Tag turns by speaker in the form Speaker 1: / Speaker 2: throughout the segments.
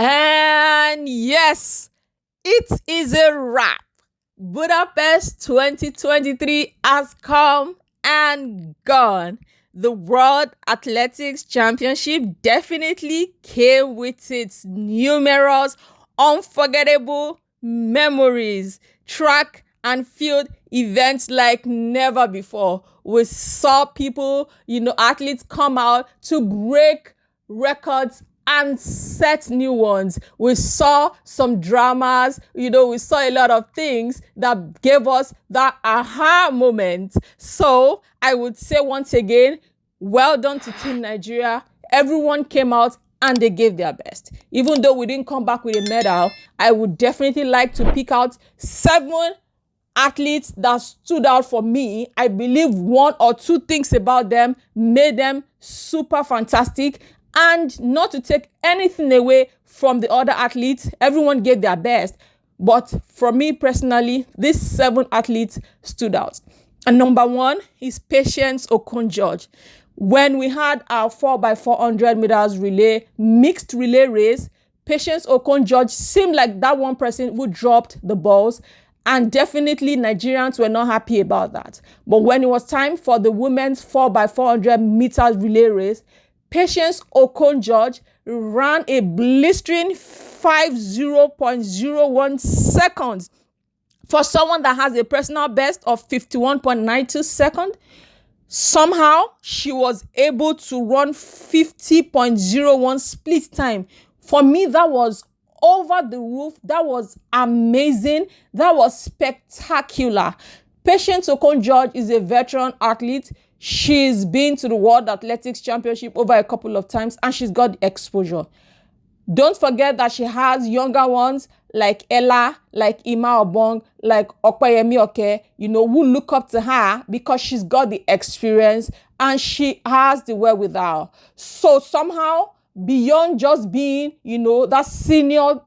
Speaker 1: And yes, it is a wrap. Budapest 2023 has come and gone. The World Athletics Championship definitely came with its numerous unforgettable memories. Track and field events like never before. We saw people, athletes come out to break records and set new ones. We saw some dramas, we saw a lot of things that gave us that aha moment. So I would say once again, well done to Team Nigeria. Everyone came out and they gave their best. Even though we didn't come back with a medal, I would definitely like to pick out 7 athletes that stood out for me. I believe 1 or 2 things about them made them super fantastic. And not to take anything away from the other athletes, everyone gave their best. But for me personally, these 7 athletes stood out. And number 1 is Patience Okon-George. When we had our 4x400 meters relay, mixed relay race, Patience Okon-George seemed like that one person who dropped the balls. And definitely Nigerians were not happy about that. But when it was time for the women's 4x400 meters relay race, Patience Okon-George ran a blistering 50.01 seconds. For someone that has a personal best of 51.92 seconds, somehow she was able to run 50.01 split time. For me, that was over the roof. That was amazing. That was spectacular. Patience Okon-George is a veteran athlete. She's been to the World Athletics Championship over a couple of times and she's got the exposure. Don't forget that she has younger ones like Ella, like Ima Obong, like Okpeyemi Oke, who look up to her because she's got the experience and she has the wherewithal. So somehow, beyond just being, that senior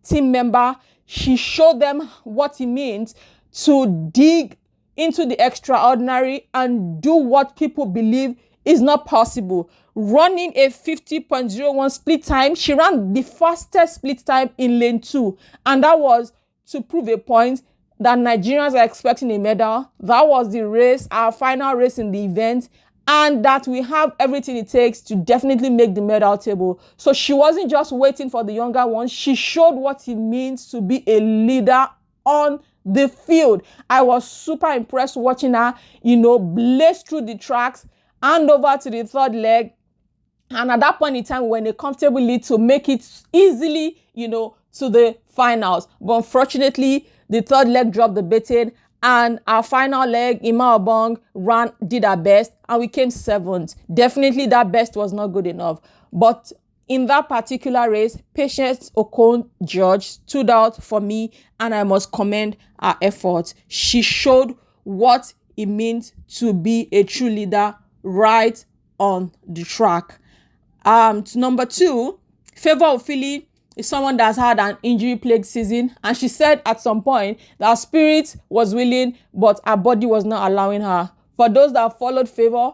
Speaker 1: team member, she showed them what it means to dig into the extraordinary and do what people believe is not possible. Running a 50.01 split time, she ran the fastest split time in lane 2. And that was to prove a point that Nigerians are expecting a medal. That was the race, our final race in the event. And that we have everything it takes to definitely make the medal table. So she wasn't just waiting for the younger ones. She showed what it means to be a leader on the field. I was super impressed watching her, blaze through the tracks, hand over to the third leg. And at that point in time, we were in a comfortable lead to make it easily, to the finals. But unfortunately, the third leg dropped the baton. And our final leg, Ima Obong, did her best, and we came 7th. Definitely that best was not good enough. But in that particular race, Patience Okon-George stood out for me, and I must commend her efforts. She showed what it means to be a true leader right on the track. Number 2, Favour Ofili is someone that's had an injury-plagued season, and she said at some point that her spirit was willing, but her body was not allowing her. For those that followed Favour's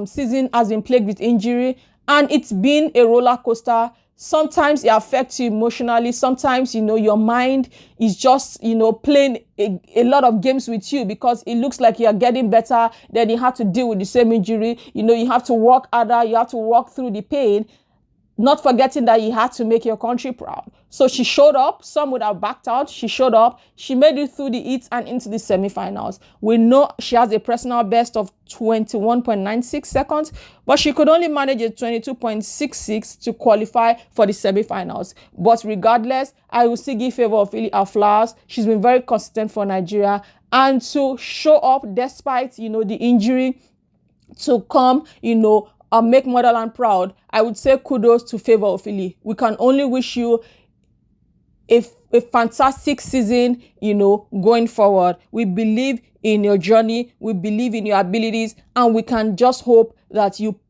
Speaker 1: season has been plagued with injury, and it's been a roller coaster. Sometimes it affects you emotionally. Sometimes, your mind is just, playing a lot of games with you because it looks like you're getting better. Then you have to deal with the same injury. You have to work harder. You have to walk through the pain. Not forgetting that you had to make your country proud. So she showed up. Some would have backed out. She showed up. She made it through the heats and into the semifinals. We know she has a personal best of 21.96 seconds, but she could only manage a 22.66 to qualify for the semifinals. But regardless, I will still give Favour Ofili her flowers. She's been very consistent for Nigeria. And to show up despite, the injury, to come, make motherland proud, I would say kudos to Favour Ofili. We can only wish you a fantastic season, going forward. We believe in your journey. We believe in your abilities. And we can just hope that you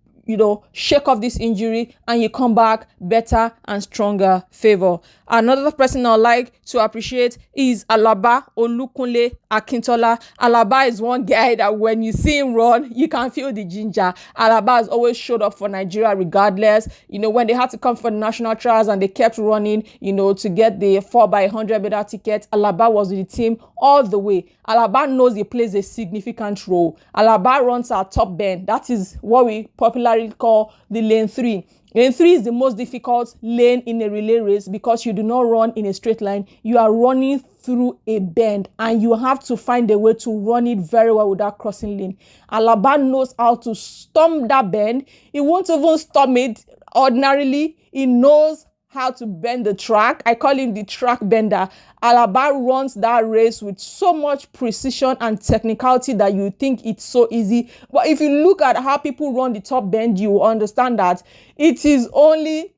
Speaker 1: shake off this injury and you come back better and stronger favor. Another person I'd like to appreciate is Alaba Olukunle Akintola. Alaba is one guy that when you see him run, you can feel the ginger. Alaba has always showed up for Nigeria regardless. When they had to come for the national trials and they kept running, to get the 4x100 meter ticket, Alaba was with the team all the way. Alaba knows he plays a significant role. Alaba runs our top bend. That is what we popularly call the lane 3. Lane 3 is the most difficult lane in a relay race because you do not run in a straight line. You are running through a bend and you have to find a way to run it very well without crossing lane. Alaba knows how to storm that bend. He won't even storm it ordinarily. He knows how to bend the track. I call him the track bender. Alaba runs that race with so much precision and technicality that you think it's so easy. But if you look at how people run the top bend, you will understand that it is only,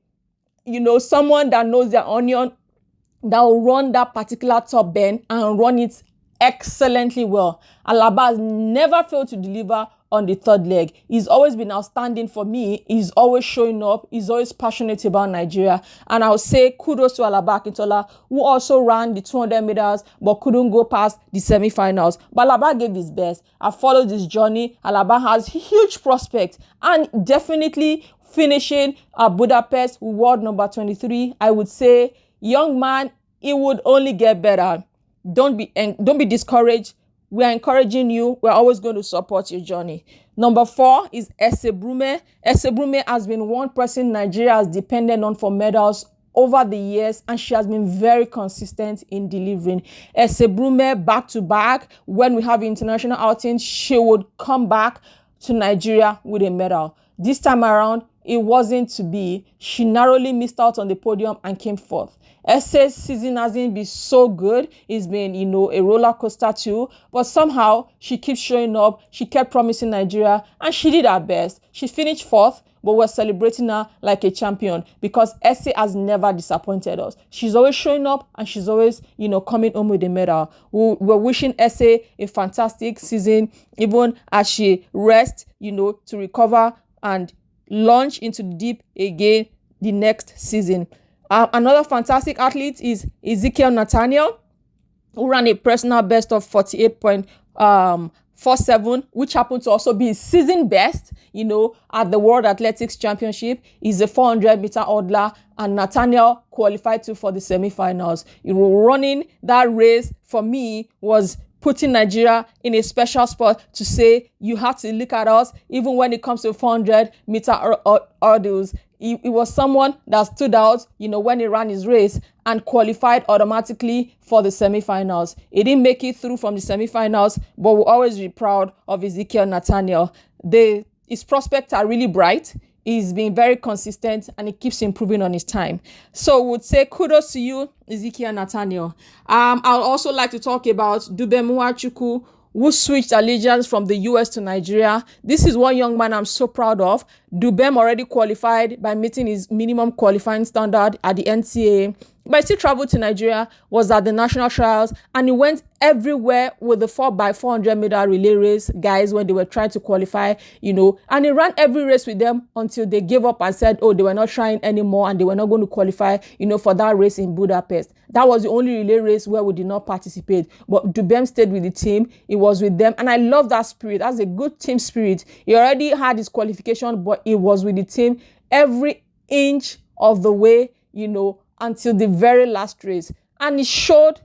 Speaker 1: someone that knows their onion that will run that particular top bend and run it excellently well. Alaba has never failed to deliver on the third leg. He's always been outstanding for me. He's always showing up. He's always passionate about Nigeria. And I'll say kudos to Alaba Akintola, who also ran the 200 meters but couldn't go past the semi-finals. But Alaba gave his best. I followed this journey. Alaba has huge prospects and definitely finishing at Budapest with world number 23. I would say, young man, it would only get better. Don't be discouraged. We are encouraging you. We're always going to support your journey. Number 4 is Ese Brume. Ese Brume has been one person Nigeria has depended on for medals over the years, and she has been very consistent in delivering. Ese Brume, back to back, when we have international outings, she would come back to Nigeria with a medal. This time around, it wasn't to be. She narrowly missed out on the podium and came fourth. Esse's season hasn't been so good. It's been, a roller coaster too. But somehow, she keeps showing up. She kept promising Nigeria, and she did her best. She finished fourth, but we're celebrating her like a champion because Esse has never disappointed us. She's always showing up, and she's always, coming home with a medal. We're wishing Esse a fantastic season, even as she rests, to recover and launch into the deep again the next season. Another fantastic athlete is Ezekiel Nathaniel, who ran a personal best of 48.47, which happened to also be his season best, at the World Athletics Championship. He's a 400-meter hurdler, and Nathaniel qualified for the semi-finals. Running that race, for me, was putting Nigeria in a special spot to say, you have to look at us, even when it comes to 400-meter hurdles. He was someone that stood out, when he ran his race and qualified automatically for the semi-finals. He didn't make it through from the semi-finals, but we'll always be proud of Ezekiel Nathaniel. His prospects are really bright. He's been very consistent and he keeps improving on his time. So we would say kudos to you, Ezekiel Nathaniel. I'd also like to talk about Dubem Nwachukwu, who switched allegiance from the US to Nigeria. This is one young man I'm so proud of. Dubem already qualified by meeting his minimum qualifying standard at the NCAA. But he still traveled to Nigeria, was at the national trials, and he went everywhere with the 4x400 meter relay race guys when they were trying to qualify, and he ran every race with them until they gave up and said, they were not trying anymore and they were not going to qualify, for that race in Budapest. That was the only relay race where we did not participate. But Dubem stayed with the team. He was with them. And I love that spirit. That's a good team spirit. He already had his qualification, but he was with the team every inch of the way, until the very last race. And he showed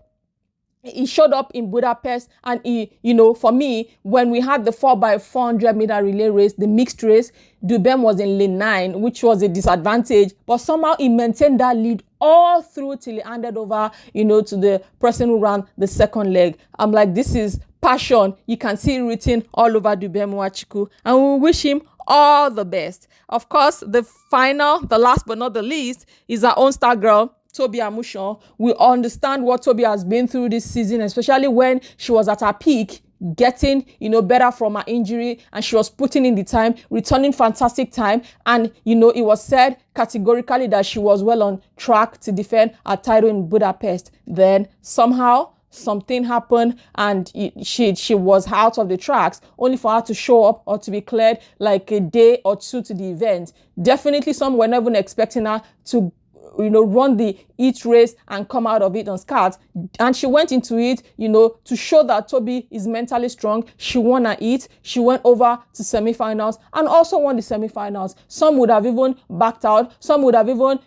Speaker 1: up in Budapest, and for me, when we had the 4x400 meter relay race, the mixed race, Dubem was in lane 9, which was a disadvantage, but somehow he maintained that lead all through till he handed over, to the person who ran the second leg. I'm like, this is passion. You can see it written all over Dubem Nwachukwu, and we wish him all the best. Of course, the last but not the least, is our own star girl, Toby Amushon. We understand what Toby has been through this season, especially when she was at her peak, getting, better from her injury, and she was putting in the time, returning fantastic time. And, it was said categorically that she was well on track to defend her title in Budapest. Then somehow something happened and she was out of the tracks, only for her to show up or to be cleared like a day or two to the event. Definitely some were not even expecting her to run the heat race and come out of it unscarred. And she went into it, to show that Toby is mentally strong. She won her heat. She went over to semifinals and also won the semifinals. Some would have even backed out. Some would have even,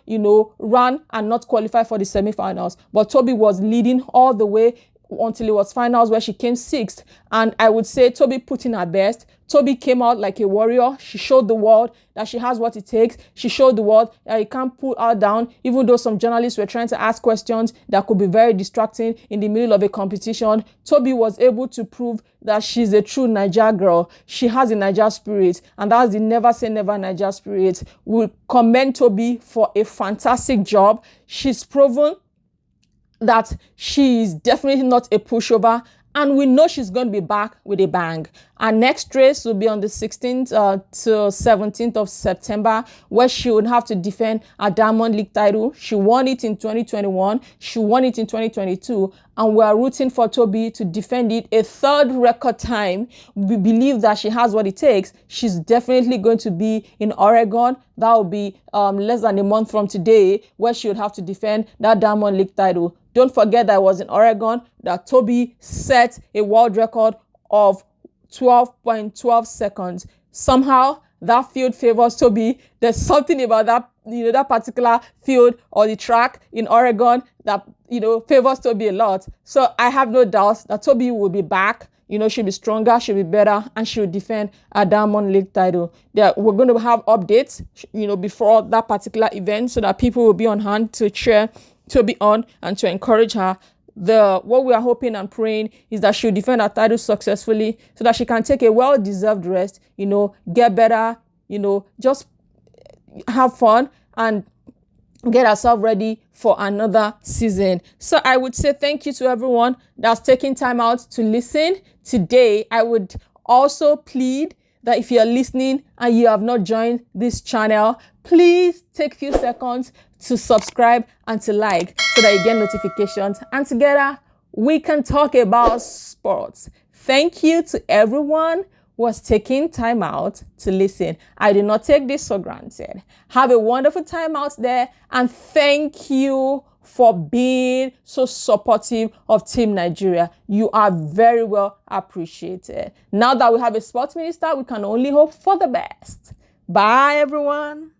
Speaker 1: ran and not qualified for the semifinals. But Toby was leading all the way until it was finals, where she came sixth. And I would say Toby put in her best. Toby came out like a warrior. She showed the world that she has what it takes. She showed the world that you can't put her down, even though some journalists were trying to ask questions that could be very distracting in the middle of a competition. Toby was able to prove that she's a true Niger girl. She has a Niger spirit, and that's the never say never Niger spirit. We commend Toby for a fantastic job. She's proven that she is definitely not a pushover, and we know she's going to be back with a bang. Our next race will be on the 16th to 17th of September, where she would have to defend a Diamond League title. She won it in 2021. She won it in 2022. And we are rooting for Toby to defend it a third record time. We believe that she has what it takes. She's definitely going to be in Oregon. That will be less than a month from today, where she would have to defend that Diamond League title. Don't forget that it was in Oregon that Toby set a world record of 12.12 seconds. Somehow that field favors Toby. There's something about that, that particular field or the track in Oregon that, favors Toby a lot. So I have no doubt that Toby will be back. She'll be stronger, she'll be better, and she'll defend a Diamond League title. We're going to have updates, before that particular event, so that people will be on hand to cheer Toby on and to encourage her. What we are hoping and praying is that she'll defend her title successfully, so that she can take a well-deserved rest, get better, just have fun and get herself ready for another season. So I would say thank you to everyone that's taking time out to listen today. I would also plead that if you're listening and you have not joined this channel, please take a few seconds to subscribe and to like, so that you get notifications, and together we can talk about sports. Thank you to everyone who has taken time out to listen. I do not take this for granted. Have a wonderful time out there, and thank you for being so supportive of Team Nigeria. You are very well appreciated. Now that we have a sports minister, we can only hope for the best. Bye, everyone.